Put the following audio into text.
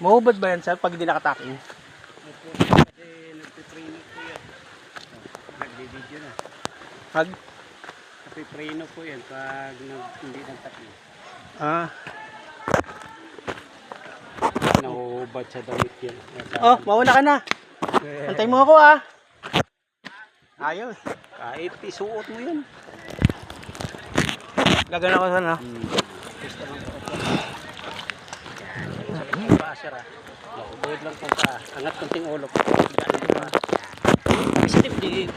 Mahubad ba yan sir pag hindi nakataking? Kasi nagpipreno po yan. Nagdi-video na. Pag? Nagpipreno po yan pag hindi nagtaki. Ah. Nahuhubad sa damit yan. Oh, mauna ka na. Antay mo ako ah. Ayos. Kahit isuot mo yan. Lagan ako sana. Gusto lang po ito. Yan. Pasir ah. Nahuhubad lang po pa. Angat konting ulo. Positive din.